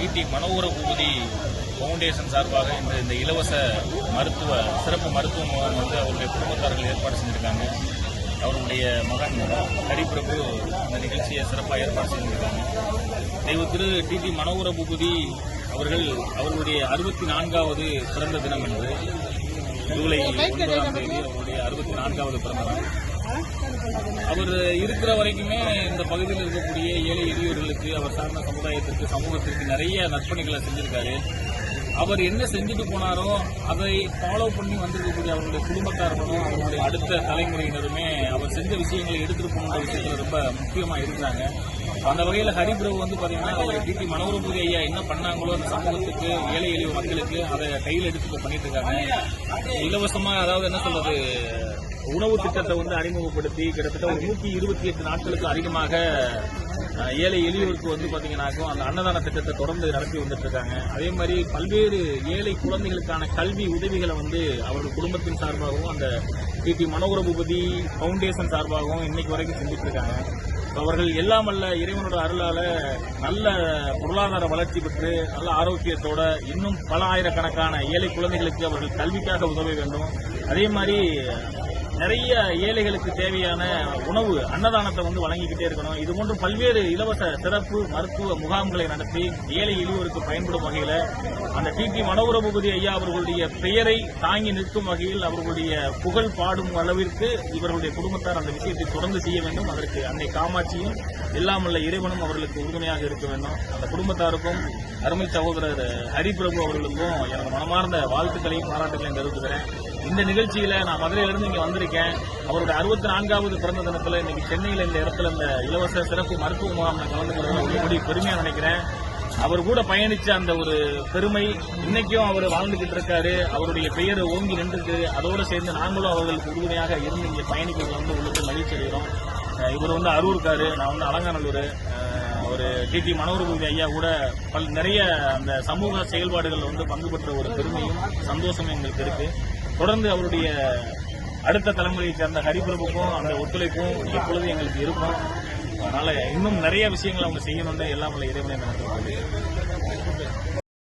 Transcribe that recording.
DD மனோகர Boopathi foundation சார்பாக இந்த இலவச சிறப்பு மருத்துவ முகாம் அவருடைய குடும்பத்தார்கள் ஏற்பாடு செஞ்சிருக்காங்க. அவருடைய மகன் ஹரிபிரபு இந்த நிகழ்ச்சியை சிறப்பாக ஏற்பாடு செஞ்சிருக்காங்க. தெய்வ திரு டிடி மனோகர பூபதி அவர்களுடைய 64வது பிறந்த தினம் என்று ஜூலை 9ஆம் தேதி அவருடைய 64வது பிறந்த நாள். அவர் இருக்கிற வரைக்குமே இந்த பகுதியில் இருக்கக்கூடிய ஏழை எளியோர்களுக்கு, அவர் சார்ந்த சமுதாயத்திற்கு, சமூகத்திற்கு நிறைய நற்பணிகளை செஞ்சிருக்காரு. அவர் என்ன செஞ்சுட்டு போனாரோ அதை ஃபாலோ பண்ணி வந்திருக்கக்கூடிய அவருடைய குடும்பத்தார்களும் அவருடைய அடுத்த தலைமுறையினருமே அவர் செஞ்ச விஷயங்களை எடுத்துட்டு போகிற விஷயத்துல ரொம்ப முக்கியமா இருக்கிறாங்க. அந்த வகையில் ஹரிபிரபு பாத்தீங்கன்னா அவர் டிடி மனோகர பூபதி ஐயா என்ன பண்ணாங்களோ அந்த சமூகத்துக்கு, ஏழை எளிய மக்களுக்கு அதை கையில் எடுத்து பண்ணிட்டு இருக்காங்க. இலவசமா, அதாவது என்ன சொல்றது, உணவு திட்டத்தை அறிமுகப்படுத்தி கிட்டத்தட்ட ஒரு 128 நாட்களுக்கு அதிகமாக ஏழை எளியோருக்கு பாத்தீங்கன்னாக்கும் அந்த அன்னதான திட்டத்தை தொடர்ந்து நடத்தி வந்துட்டு இருக்காங்க. அதே மாதிரி பல்வேறு ஏழை குழந்தைகளுக்கான கல்வி உதவிகளை அவர்கள் குடும்பத்தின் சார்பாகவும் அந்த டிடி மனோகர பூபதி ஃபவுண்டேஷன் சார்பாகவும் இன்னைக்கு வரைக்கும் செஞ்சுட்டு இருக்காங்க. அவர்கள் எல்லாம் அல்ல இறைவனோட அருளால நல்ல பொருளாதார வளர்ச்சி பெற்று நல்ல ஆரோக்கியத்தோட இன்னும் பல ஆயிரக்கணக்கான ஏழை குழந்தைகளுக்கு அவர்கள் கல்விக்காக உதவ வேண்டும். அதே மாதிரி நிறைய ஏழைகளுக்கு தேவையான உணவு அன்னதானத்தை வழங்கிக்கிட்டே இருக்கணும். இது போன்று பல்வேறு இலவச சிறப்பு மருத்துவ முகாம்களை நடத்தி ஏழை எளியோருக்கு பயன்படும் வகையில் அந்த டிடி மனோகர பூபதி ஐயா அவர்களுடைய பெயரை தாங்கி நிற்கும் வகையில் அவர்களுடைய புகழ் பாடும் அளவிற்கு இவர்களுடைய குடும்பத்தார் அந்த விஷயத்தை தொடர்ந்து செய்ய வேண்டும். அதற்கு அன்னை காமாட்சியும் எல்லாமல்ல இறைவனும் அவர்களுக்கு உறுதுணையாக இருக்க வேண்டும். அந்த குடும்பத்தாருக்கும் அருமை சகோதரர் ஹரிபிரபு அவர்களுக்கும் எனது மனமார்ந்த வாழ்த்துக்களையும் பாராட்டுகளையும் தெரிவித்துக்கிறேன். இந்த நிகழ்ச்சியில நான் மதுரையிலிருந்து இங்க வந்திருக்கேன். அவருடைய 64வது பிறந்த தினத்துல இன்னைக்கு சென்னையில இந்த இடத்துல இந்த இலவச சிறப்பு மருத்துவ முகாம் கலந்துக்கிறது பெருமையா நினைக்கிறேன். அவர் கூட பயணிச்ச அந்த ஒரு பெருமை இன்னைக்கும் அவர் வாழ்ந்துகிட்டு இருக்காரு. அவருடைய பெயர் ஓங்கி நின்றுருக்கு. அதோடு சேர்ந்து நாங்களும் அவர்களுக்கு உறுதுணையாக இருந்து இங்கே பயணிக்கிறது உள்ளது மகிழ்ச்சி அடைகிறோம். இவர் அரூர்காரு, நான் அலங்காநல்லூர். ஒரு டிடி மனோகர பூபதி ஐயா கூட நிறைய அந்த சமூக செயல்பாடுகள் பங்கு பெற்ற ஒரு பெருமையும் சந்தோஷமும் எங்களுக்கு இருக்கு. தொடர்ந்து அவருடைய அடுத்த தலைமுறையை சேர்ந்த ஹரிபிரபுக்கும் அந்த ஒத்துழைப்பும் எப்பொழுதும் எங்களுக்கு இருக்கும். அதனால இன்னும் நிறைய விஷயங்கள் அவங்க செய்யணும்னு எல்லாம் இறைவனை நினைத்து